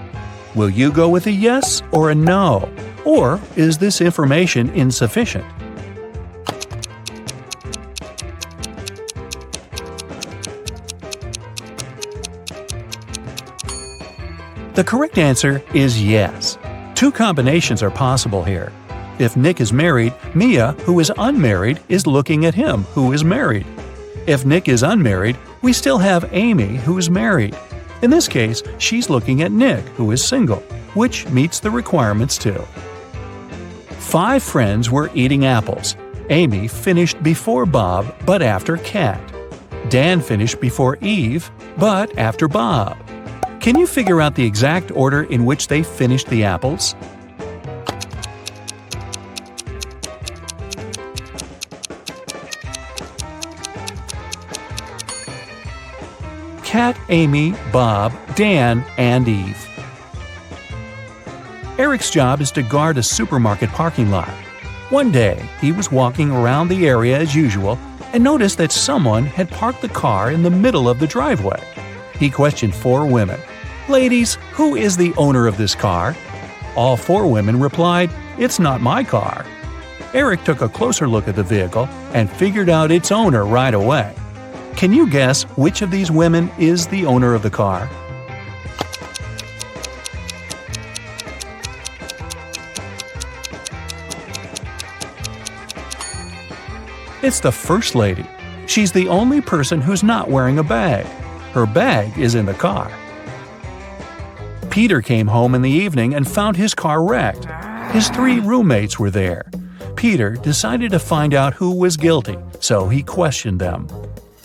S2: Will you go with a yes or a no? Or is this information insufficient? The correct answer is yes. Two combinations are possible here. If Nick is married, Mia, who is unmarried, is looking at him, who is married. If Nick is unmarried, we still have Amy, who is married. In this case, she's looking at Nick, who is single, which meets the requirements too. 5 friends were eating apples. Amy finished before Bob, but after Kat. Dan finished before Eve, but after Bob. Can you figure out the exact order in which they finished the apples? Kat, Amy, Bob, Dan, and Eve. Eric's job is to guard a supermarket parking lot. One day, he was walking around the area as usual and noticed that someone had parked the car in the middle of the driveway. He questioned 4 women. "Ladies, who is the owner of this car?" All 4 women replied, "It's not my car." Eric took a closer look at the vehicle and figured out its owner right away. Can you guess which of these women is the owner of the car? It's the First Lady. She's the only person who's not wearing a bag. Her bag is in the car. Peter came home in the evening and found his car wrecked. His 3 roommates were there. Peter decided to find out who was guilty, so he questioned them.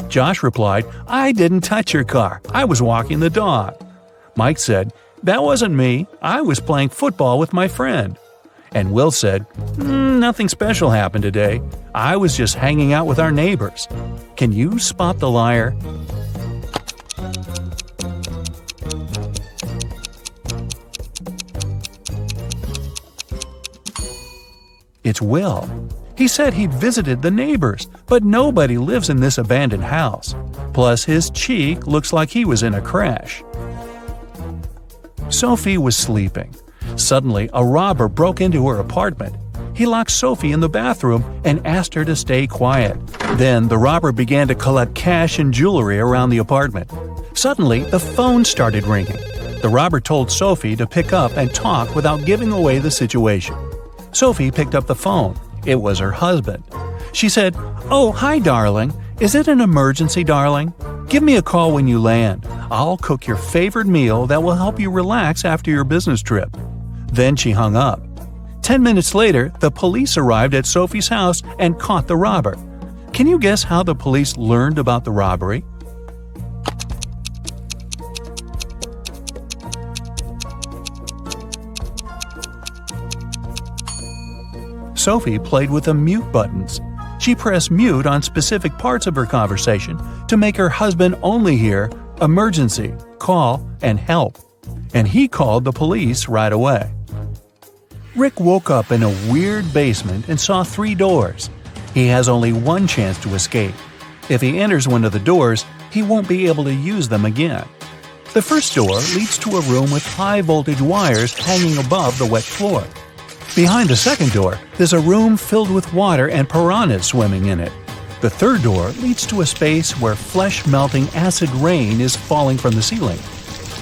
S2: Josh replied, "I didn't touch your car. I was walking the dog." Mike said, "That wasn't me. I was playing football with my friend." And Will said, "Nothing special happened today. I was just hanging out with our neighbors." Can you spot the liar? It's Will. He said he'd visited the neighbors, but nobody lives in this abandoned house. Plus, his cheek looks like he was in a crash. Sophie was sleeping. Suddenly, a robber broke into her apartment. He locked Sophie in the bathroom and asked her to stay quiet. Then, the robber began to collect cash and jewelry around the apartment. Suddenly, the phone started ringing. The robber told Sophie to pick up and talk without giving away the situation. Sophie picked up the phone. It was her husband. She said, "Oh, hi, darling. Is it an emergency, darling? Give me a call when you land. I'll cook your favorite meal that will help you relax after your business trip." Then she hung up. 10 minutes later, the police arrived at Sophie's house and caught the robber. Can you guess how the police learned about the robbery? Sophie played with the mute buttons. She pressed mute on specific parts of her conversation to make her husband only hear "emergency," "call," and "help." And he called the police right away. Rick woke up in a weird basement and saw 3 doors. He has only one chance to escape. If he enters one of the doors, he won't be able to use them again. The first door leads to a room with high-voltage wires hanging above the wet floor. Behind the second door, there's a room filled with water and piranhas swimming in it. The third door leads to a space where flesh-melting acid rain is falling from the ceiling.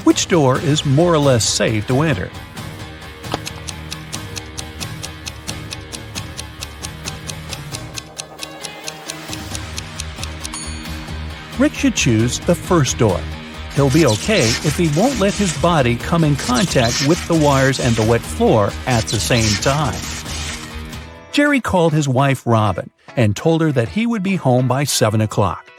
S2: Which door is more or less safe to enter? Rick should choose the first door. He'll be okay if he won't let his body come in contact with the wires and the wet floor at the same time. Jerry called his wife Robin and told her that he would be home by 7 o'clock.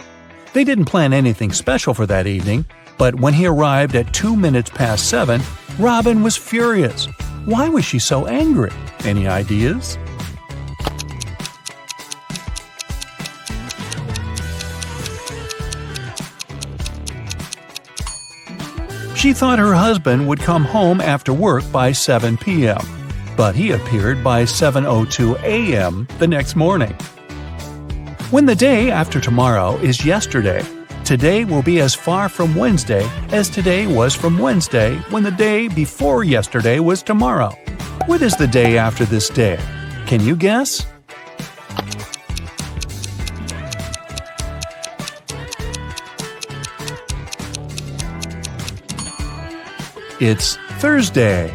S2: They didn't plan anything special for that evening, but when he arrived at 2 minutes past 7, Robin was furious. Why was she so angry? Any ideas? She thought her husband would come home after work by 7 p.m., but he appeared by 7:02 a.m. the next morning. When the day after tomorrow is yesterday, today will be as far from Wednesday as today was from Wednesday when the day before yesterday was tomorrow. What is the day after this day? Can you guess? It's Thursday.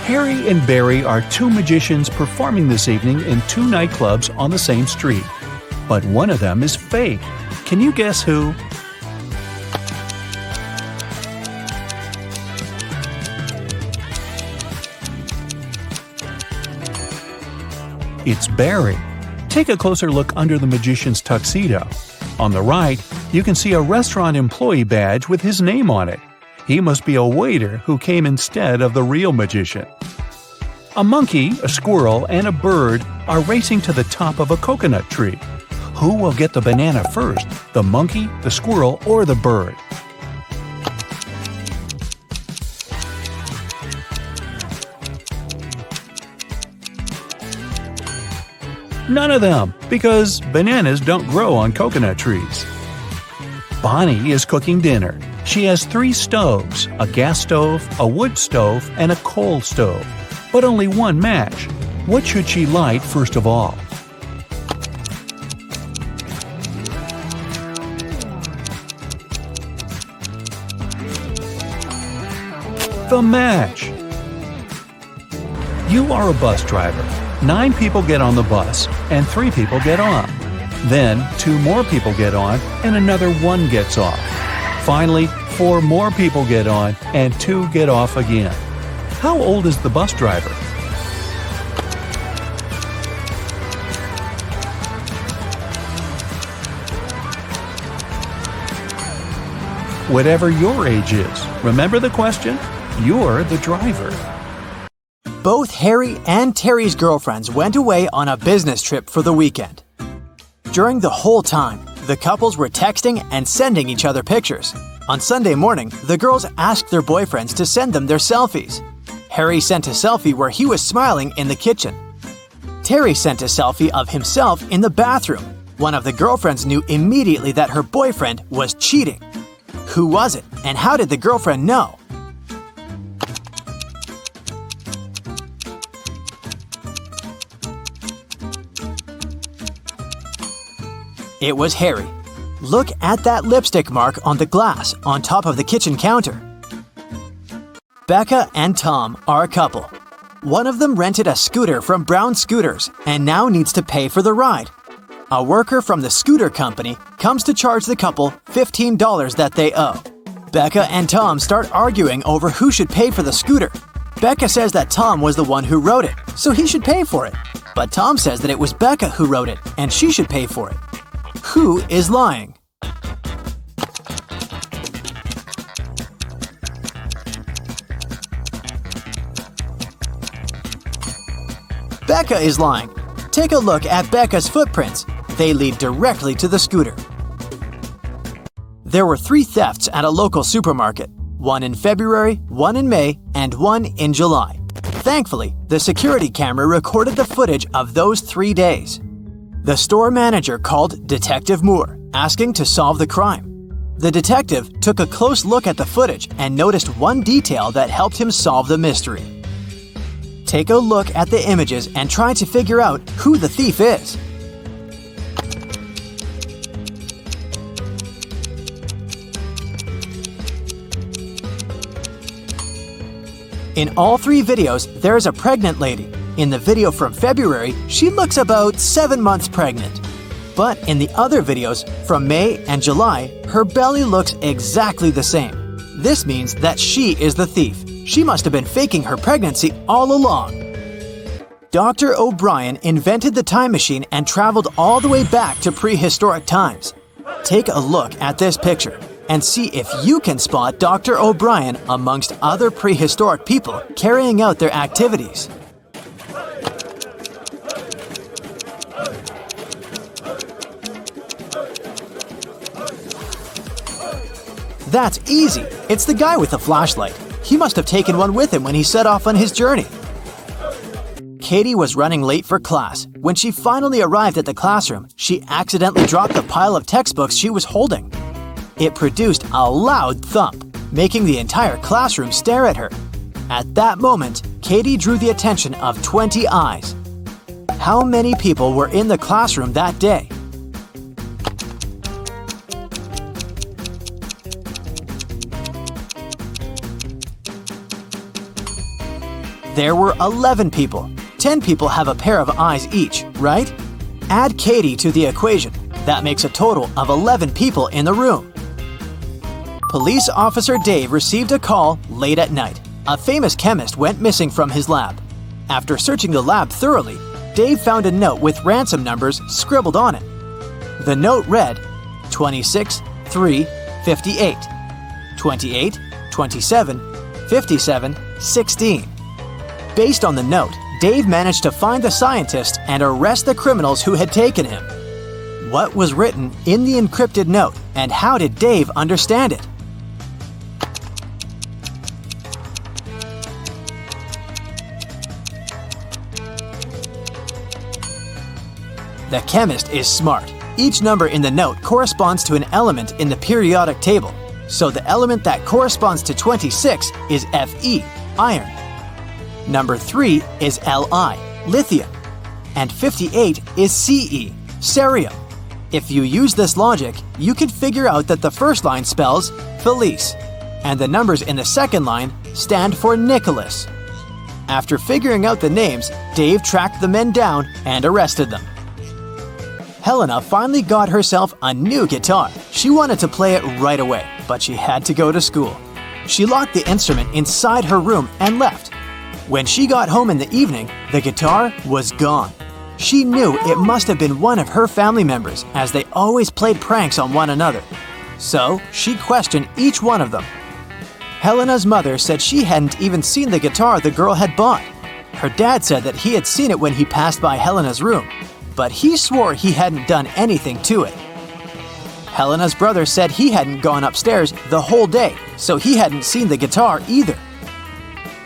S2: Harry and Barry are two magicians performing this evening in two nightclubs on the same street. But one of them is fake. Can you guess who? It's Barry. Take a closer look under the magician's tuxedo. On the right, you can see a restaurant employee badge with his name on it. He must be a waiter who came instead of the real magician. A monkey, a squirrel, and a bird are racing to the top of a coconut tree. Who will get the banana first, the monkey, the squirrel, or the bird? None of them, because bananas don't grow on coconut trees. Bonnie is cooking dinner. She has 3 stoves, a gas stove, a wood stove, and a coal stove, but only one match. What should she light first of all? The match! You are a bus driver. 9 people get on the bus, and 3 people get off. Then 2 more people get on, and another 1 gets off. Finally, 4 more people get on, and 2 get off again. How old is the bus driver? Whatever your age is, remember the question? You're the driver.
S1: Both Harry and Terry's girlfriends went away on a business trip for the weekend. During the whole time, the couples were texting and sending each other pictures. On Sunday morning, the girls asked their boyfriends to send them their selfies. Harry sent a selfie where he was smiling in the kitchen. Terry sent a selfie of himself in the bathroom. One of the girlfriends knew immediately that her boyfriend was cheating. Who was it, and how did the girlfriend know? It was Harry. Look at that lipstick mark on the glass on top of the kitchen counter. Becca and Tom are a couple. One of them rented a scooter from Brown Scooters and now needs to pay for the ride. A worker from the scooter company comes to charge the couple $15 that they owe. Becca and Tom start arguing over who should pay for the scooter. Becca says that Tom was the one who wrote it, so he should pay for it. But Tom says that it was Becca who wrote it and she should pay for it. Who is lying? Becca is lying. Take a look at Becca's footprints. They lead directly to the scooter. There were 3 thefts at a local supermarket. 1 in February, 1 in May, and 1 in July. Thankfully, the security camera recorded the footage of those 3 days. The store manager called Detective Moore, asking to solve the crime. The detective took a close look at the footage and noticed one detail that helped him solve the mystery. Take a look at the images and try to figure out who the thief is. In all 3 videos, there is a pregnant lady. In the video from February, she looks about 7 months pregnant. But in the other videos from May and July, her belly looks exactly the same. This means that she is the thief. She must have been faking her pregnancy all along. Dr. O'Brien invented the time machine and traveled all the way back to prehistoric times. Take a look at this picture and see if you can spot Dr. O'Brien amongst other prehistoric people carrying out their activities. That's easy. It's the guy with the flashlight. He must have taken one with him when he set off on his journey. Katie was running late for class. When she finally arrived at the classroom, she accidentally dropped the pile of textbooks she was holding. It produced a loud thump, making the entire classroom stare at her. At that moment, Katie drew the attention of 20 eyes. How many people were in the classroom that day? There were 11 people. 10 people have a pair of eyes each, right? Add Katie to the equation. That makes a total of 11 people in the room. Police officer Dave received a call late at night. A famous chemist went missing from his lab. After searching the lab thoroughly, Dave found a note with ransom numbers scribbled on it. The note read 26 3 58, 28 27 57 16. Based on the note, Dave managed to find the scientist and arrest the criminals who had taken him. What was written in the encrypted note, and how did Dave understand it? The chemist is smart. Each number in the note corresponds to an element in the periodic table. So the element that corresponds to 26 is Fe, iron. Number 3 is Li, lithium. And 58 is Ce, cerium. If you use this logic, you can figure out that the first line spells Felice, and the numbers in the second line stand for Nicholas. After figuring out the names, Dave tracked the men down and arrested them. Helena finally got herself a new guitar. She wanted to play it right away, but she had to go to school. She locked the instrument inside her room and left. When she got home in the evening, the guitar was gone. She knew it must have been one of her family members, as they always played pranks on one another. So she questioned each one of them. Helena's mother said she hadn't even seen the guitar the girl had bought. Her dad said that he had seen it when he passed by Helena's room, but he swore he hadn't done anything to it. Helena's brother said he hadn't gone upstairs the whole day, so he hadn't seen the guitar either.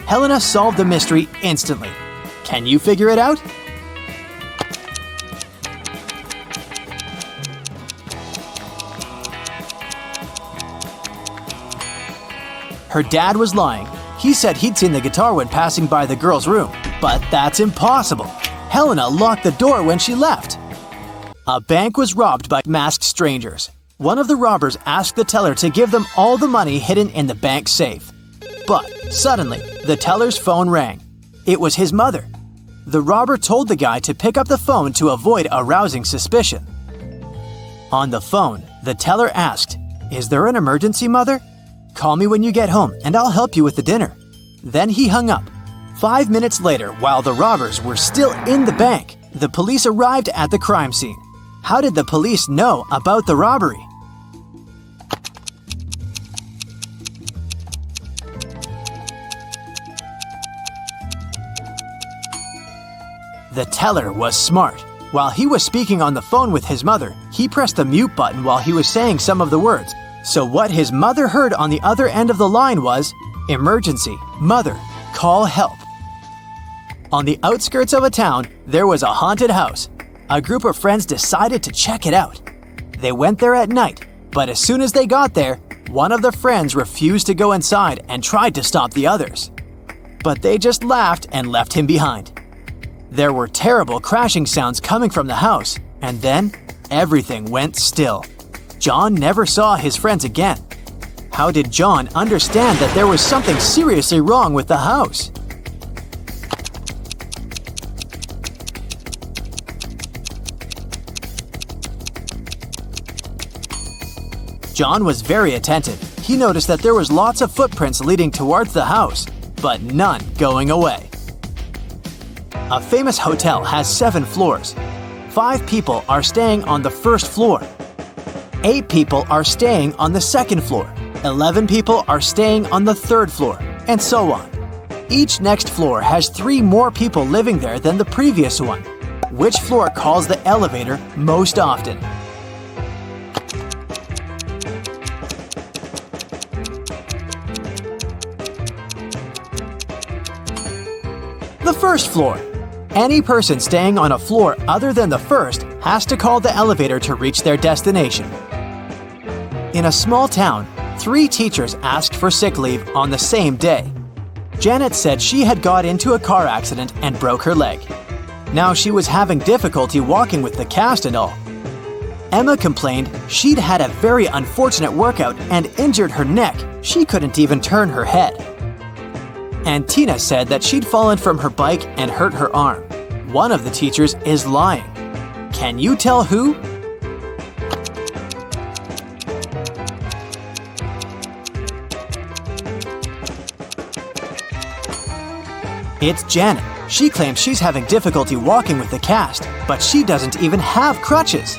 S1: Helena solved the mystery instantly. Can you figure it out? Her dad was lying. He said he'd seen the guitar when passing by the girl's room, but that's impossible. Helena locked the door when she left. A bank was robbed by masked strangers. One of the robbers asked the teller to give them all the money hidden in the bank safe. But suddenly, the teller's phone rang. It was his mother. The robber told the guy to pick up the phone to avoid arousing suspicion. On the phone, the teller asked, "Is there an emergency, Mother? Call me when you get home and I'll help you with the dinner." Then he hung up. 5 minutes later, while the robbers were still in the bank, the police arrived at the crime scene. How did the police know about the robbery? The teller was smart. While he was speaking on the phone with his mother, he pressed the mute button while he was saying some of the words. So what his mother heard on the other end of the line was, "Emergency, Mother, call help." On the outskirts of a town, there was a haunted house. A group of friends decided to check it out. They went there at night, but as soon as they got there, one of the friends refused to go inside and tried to stop the others. But they just laughed and left him behind. There were terrible crashing sounds coming from the house, and then everything went still. John never saw his friends again. How did John understand that there was something seriously wrong with the house? John was very attentive. He noticed that there was lots of footprints leading towards the house, but none going away. A famous hotel has 7 floors. 5 people are staying on the first floor. 8 people are staying on the second floor. 11 people are staying on the third floor, and so on. Each next floor has 3 more people living there than the previous one. Which floor calls the elevator most often? first floor. Any person staying on a floor other than the first has to call the elevator to reach their destination. In a small town, 3 teachers asked for sick leave on the same day. Janet said she had got into a car accident and broke her leg. Now she was having difficulty walking with the cast and all. Emma complained she'd had a very unfortunate workout and injured her neck. She couldn't even turn her head. And Tina said that she'd fallen from her bike and hurt her arm. One of the teachers is lying. Can you tell who? It's Janet. She claims she's having difficulty walking with the cast, but she doesn't even have crutches.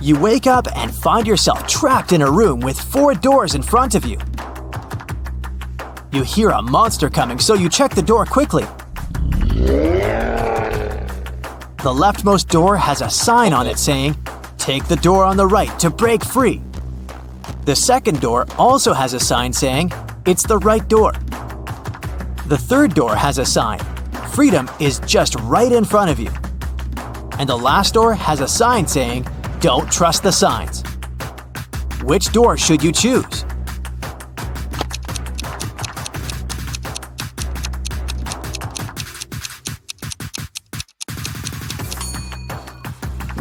S1: You wake up and find yourself trapped in a room with 4 doors in front of you. You hear a monster coming, so you check the door quickly. The leftmost door has a sign on it saying, "Take the door on the right to break free." The second door also has a sign saying, "It's the right door." The third door has a sign, "Freedom is just right in front of you." And the last door has a sign saying, "Don't trust the signs." Which door should you choose?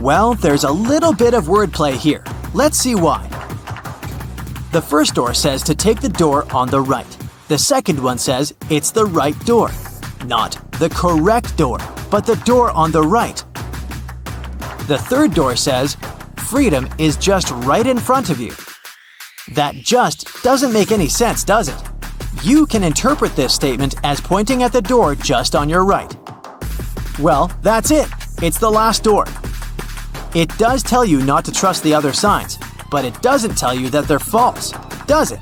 S1: Well, there's a little bit of wordplay here. Let's see why. The first door says to take the door on the right. The second one says it's the right door. Not the correct door, but the door on the right. The third door says, "Freedom is just right in front of you." That just doesn't make any sense, does it? You can interpret this statement as pointing at the door just on your right. Well, that's it. It's the last door. It does tell you not to trust the other signs, but it doesn't tell you that they're false, does it?